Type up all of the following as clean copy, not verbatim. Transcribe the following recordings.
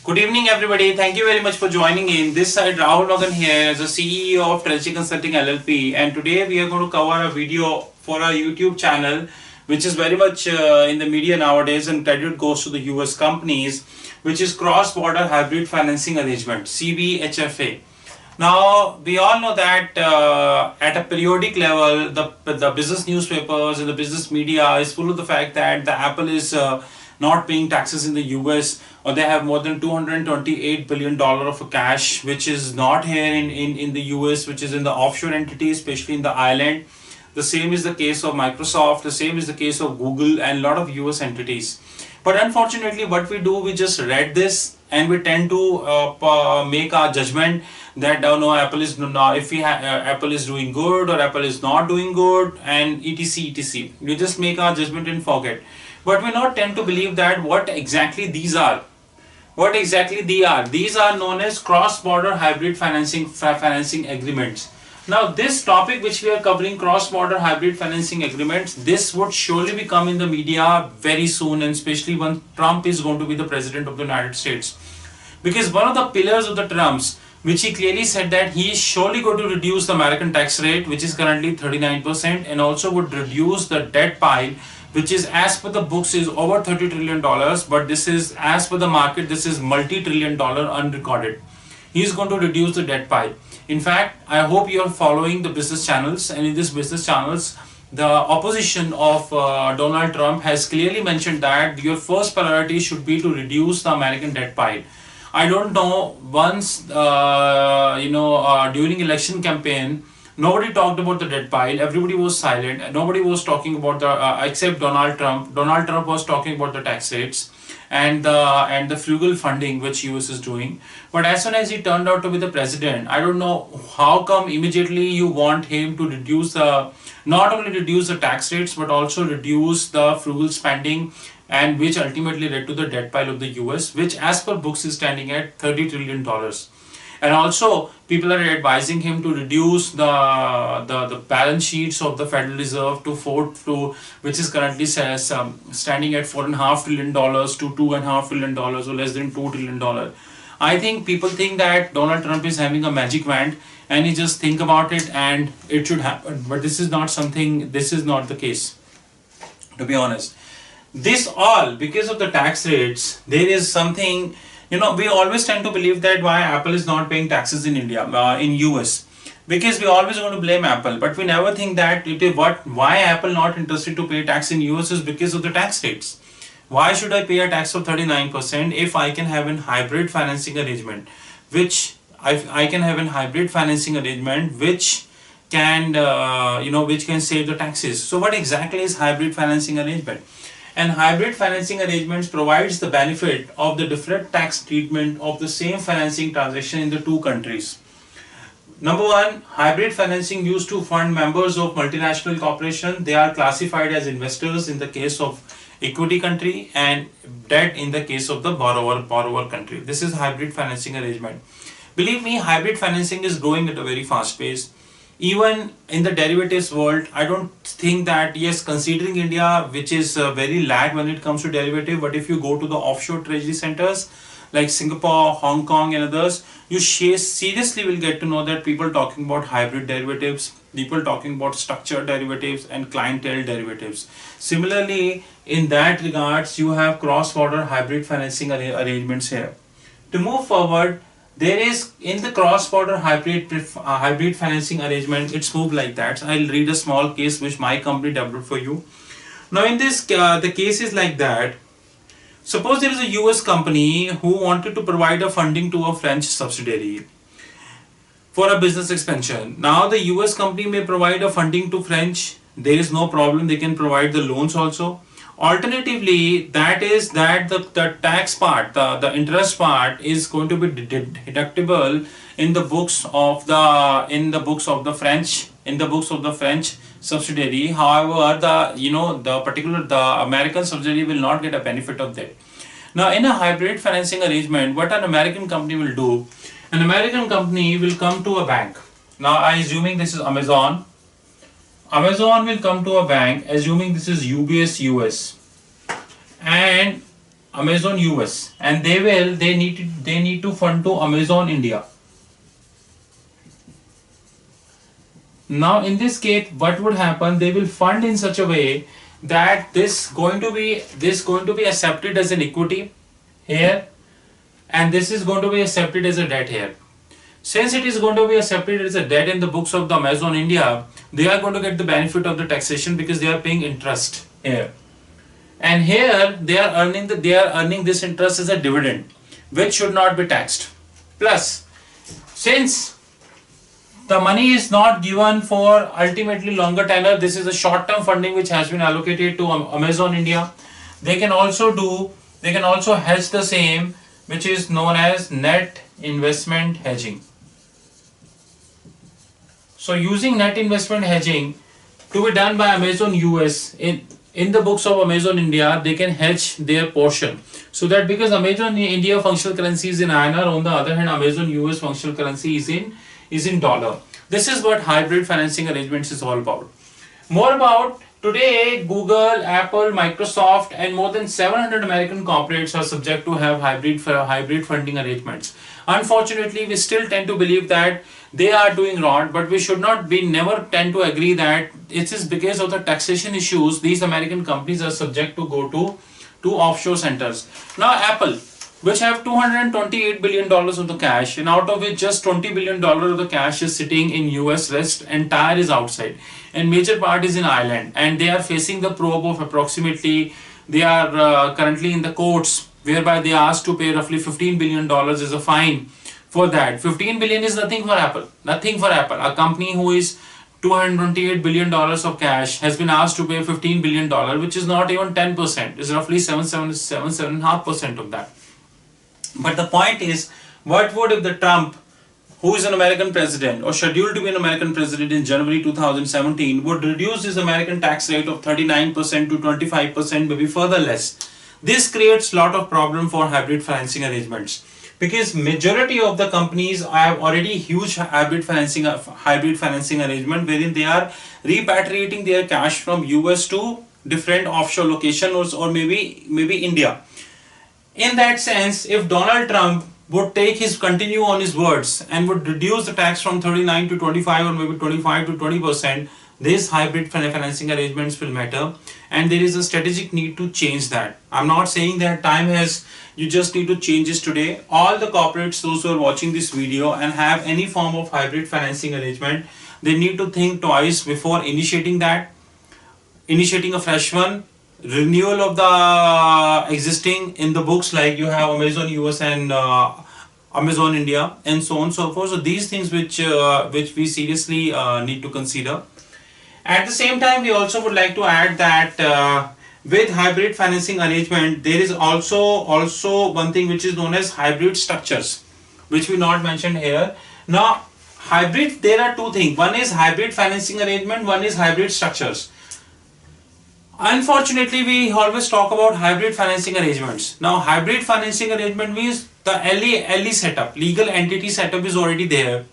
Good evening, everybody. Thank you very much for joining in. This side, Rahul Magan here as the CEO of Strategy Consulting LLP, and today we are going to cover a video for our YouTube channel, which is very much in the media nowadays, and credit goes to the US companies, which is cross-border hybrid financing arrangement (CBHFA). Now, we all know that at a periodic level, the business newspapers and the business media is full of the fact that the Apple is not paying taxes in the US, or they have more than $228 billion of cash, which is not here in the US, which is in the offshore entity, especially in the island. The same is the case of Microsoft, the same is the case of Google and a lot of US entities. But unfortunately, what we do, we just read this and we tend to make our judgment that oh no, Apple is not, if Apple is doing good or Apple is not doing good, and etc. We just make our judgment and forget. But we not tend to believe that what exactly these are. What exactly they are? These are known as cross-border hybrid financing agreements. Now, this topic which we are covering, cross-border hybrid financing agreements, this would surely become in the media very soon, and especially when Trump is going to be the president of the United States. Because one of the pillars of the Trump's, which he clearly said that he is surely going to reduce the American tax rate, which is currently 39%, and also would reduce the debt pile, which is as per the books is over $30 trillion, but this is as per the market, this is multi-trillion dollar unrecorded. He is going to reduce the debt pile. In fact, I hope you are following the business channels, and in these business channels, the opposition of Donald Trump has clearly mentioned that your first priority should be to reduce the American debt pile. I don't know, once during election campaign, nobody talked about the debt pile. Everybody was silent. Nobody was talking about the except Donald Trump. Donald Trump was talking about the tax rates and the frugal funding which US is doing. But as soon as he turned out to be the president, I don't know how come immediately you want him to reduce the, not only reduce the tax rates but also reduce the frugal spending, and which ultimately led to the debt pile of the US, which as per books is standing at $30 trillion. And also, people are advising him to reduce the balance sheets of the Federal Reserve to which is currently standing at $4.5 trillion to $2.5 trillion, or less than $2 trillion. I think people think that Donald Trump is having a magic wand and he just think about it and it should happen. But this is not something. This is not the case, to be honest. This all because of the tax rates. There is something. We always tend to believe that why Apple is not paying taxes in India, in US, because we always want to blame Apple, but we never think that why Apple not interested to pay tax in US is because of the tax rates. Why should I pay a tax of 39% if I can have a hybrid financing arrangement, which I can have a hybrid financing arrangement which can which can save the taxes. So what exactly is hybrid financing arrangement? And hybrid financing arrangements provides the benefit of the different tax treatment of the same financing transaction in the two countries. Number one, hybrid financing used to fund members of multinational corporation. They are classified as investors in the case of equity country and debt in the case of the borrower country. This is hybrid financing arrangement. Believe me, hybrid financing is growing at a very fast pace. Even in the derivatives world, I don't think that, yes, considering India, which is very lag when it comes to derivative, but if you go to the offshore treasury centers like Singapore, Hong Kong and others, you seriously will get to know that people talking about hybrid derivatives, people talking about structured derivatives and clientele derivatives. Similarly, in that regards, you have cross-border hybrid financing arrangements here. To move forward, there is in the cross-border hybrid financing arrangement, it's moved like that. I'll read a small case which my company developed for you. Now in this, the case is like that. Suppose there is a US company who wanted to provide a funding to a French subsidiary for a business expansion. Now the US company may provide a funding to French. There is no problem. They can provide the loans also. Alternatively, that is that the tax part, the interest part is going to be deductible in the books of the French subsidiary. However, the American subsidiary will not get a benefit of that. Now, in a hybrid financing arrangement, what an American company will do, an American company will come to a bank. Now, I assuming this is Amazon. Amazon will come to a bank, assuming this is UBS US, and Amazon US, and they need to fund to Amazon India. Now in this case, what would happen? They will fund in such a way that this going to be accepted as an equity here, and this is going to be accepted as a debt here. Since it is going to be accepted as a debt in the books of the Amazon India, they are going to get the benefit of the taxation because they are paying interest here. And here they are earning this interest as a dividend, which should not be taxed. Plus, since the money is not given for ultimately longer tenure, this is a short-term funding which has been allocated to Amazon India. They can also hedge the same, which is known as net investment hedging. So using net investment hedging to be done by Amazon US in the books of Amazon India, they can hedge their portion. So that because Amazon India functional currency is in INR, on the other hand Amazon US functional currency is in dollar. This is what hybrid financing arrangements is all about. More about today, Google, Apple, Microsoft, and more than 700 American corporates are subject to have hybrid funding arrangements. Unfortunately, we still tend to believe that they are doing wrong, but we should not be never tend to agree that it is because of the taxation issues these American companies are subject to go to offshore centers. Now Apple, which have $228 billion of the cash, and out of which just $20 billion of the cash is sitting in US, rest entire is outside, and major part is in Ireland, and they are facing the probe of approximately, they are currently in the courts, whereby they are asked to pay roughly $15 billion as a fine for that. 15 billion is nothing for Apple. Nothing for Apple. A company who is $228 billion of cash has been asked to pay $15 billion, which is not even 10%. It's roughly 7.5% of that. But the point is, what would if the Trump, who is an American president or scheduled to be an American president in January 2017, would reduce his American tax rate of 39% to 25%, maybe further less. This creates a lot of problem for hybrid financing arrangements, because majority of the companies have already huge hybrid financing arrangement wherein they are repatriating their cash from US to different offshore locations or maybe India. In that sense, if Donald Trump would continue on his words and would reduce the tax from 39 to 25 or maybe 25 to 20%, these hybrid financing arrangements will matter, and there is a strategic need to change that. I'm not saying that time has, you just need to change this today. All the corporates, those who are watching this video and have any form of hybrid financing arrangement, they need to think twice before initiating a fresh one. Renewal of the existing in the books, like you have Amazon US and Amazon India and so on and so forth. So these things which we seriously need to consider. At the same time, we also would like to add that with hybrid financing arrangement, there is also one thing which is known as hybrid structures, which we not mentioned here. Now hybrid, there are two things. One is hybrid financing arrangement, one is hybrid structures. Unfortunately, we always talk about hybrid financing arrangements. Now, hybrid financing arrangement means the LE setup, legal entity setup is already there.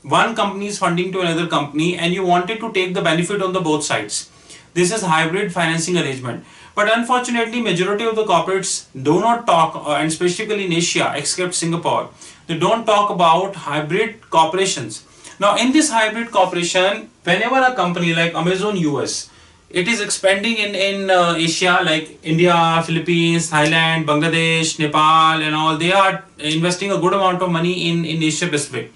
One company is funding to another company and you wanted to take the benefit on the both sides. This is hybrid financing arrangement. But unfortunately, majority of the corporates do not talk, and specifically in Asia, except Singapore, they don't talk about hybrid corporations. Now, in this hybrid corporation, whenever a company like Amazon US, it is expanding in Asia, like India, Philippines, Thailand, Bangladesh, Nepal and all, they are investing a good amount of money in Asia Pacific.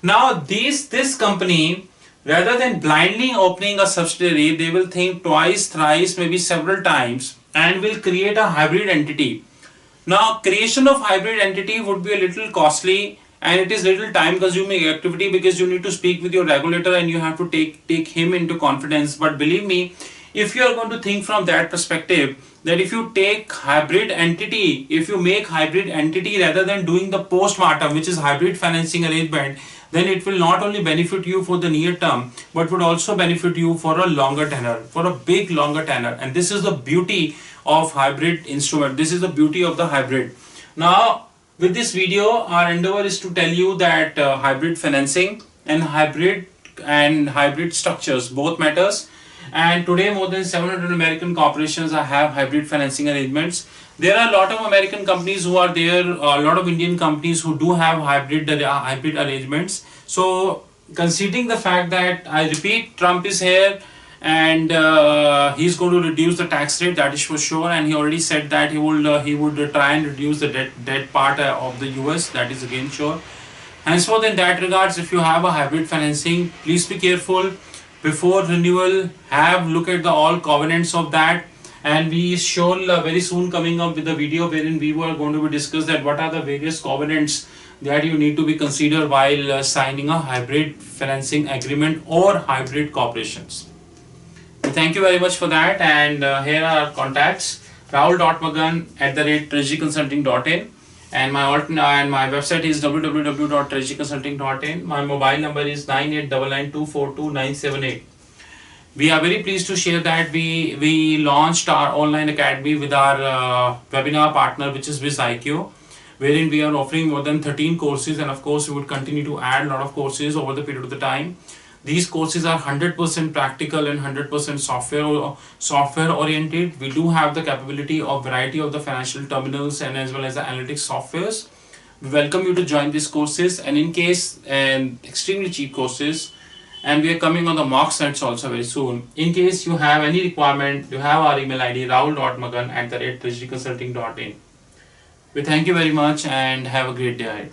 Now this company, rather than blindly opening a subsidiary, they will think twice, thrice, maybe several times and will create a hybrid entity. Now creation of hybrid entity would be a little costly and it is little time consuming activity, because you need to speak with your regulator and you have to take him into confidence. But believe me, if you are going to think from that perspective, that if you take hybrid entity, if you make hybrid entity rather than doing the post-mortem, which is hybrid financing arrangement, then it will not only benefit you for the near term, but would also benefit you for a longer tenor, for a big longer tenor. And this is the beauty of hybrid instrument. This is the beauty of the hybrid. Now, with this video, our endeavor is to tell you that hybrid financing and hybrid structures both matters. And today, more than 700 American corporations have hybrid financing arrangements. There are a lot of American companies who are there, a lot of Indian companies who do have hybrid arrangements. So considering the fact that, I repeat, Trump is here, and he's going to reduce the tax rate, that is for sure, and he already said that he would try and reduce the debt part of the US, that is again sure. Henceforth, in that regards, if you have a hybrid financing, please be careful before renewal. Have look at the all covenants of that, and we shall very soon coming up with a video wherein we were going to be discuss that what are the various covenants that you need to be considered while signing a hybrid financing agreement or hybrid corporations. Thank you very much for that, and here are our contacts: rahul.magan@treasuryconsulting.in, and my website is www.treasuryconsulting.in. My mobile number is 9899242978. We are very pleased to share that we launched our online academy with our webinar partner, which is WizIQ, wherein we are offering more than 13 courses, and of course we would continue to add a lot of courses over the period of the time. These courses are 100% practical and 100% software oriented. We do have the capability of variety of the financial terminals and as well as the analytics softwares. We welcome you to join these courses, and in case, and extremely cheap courses, and we are coming on the mock sets also very soon. In case you have any requirement, you have our email ID rahul.magan@treasuryconsulting.in. We thank you very much and have a great day ahead.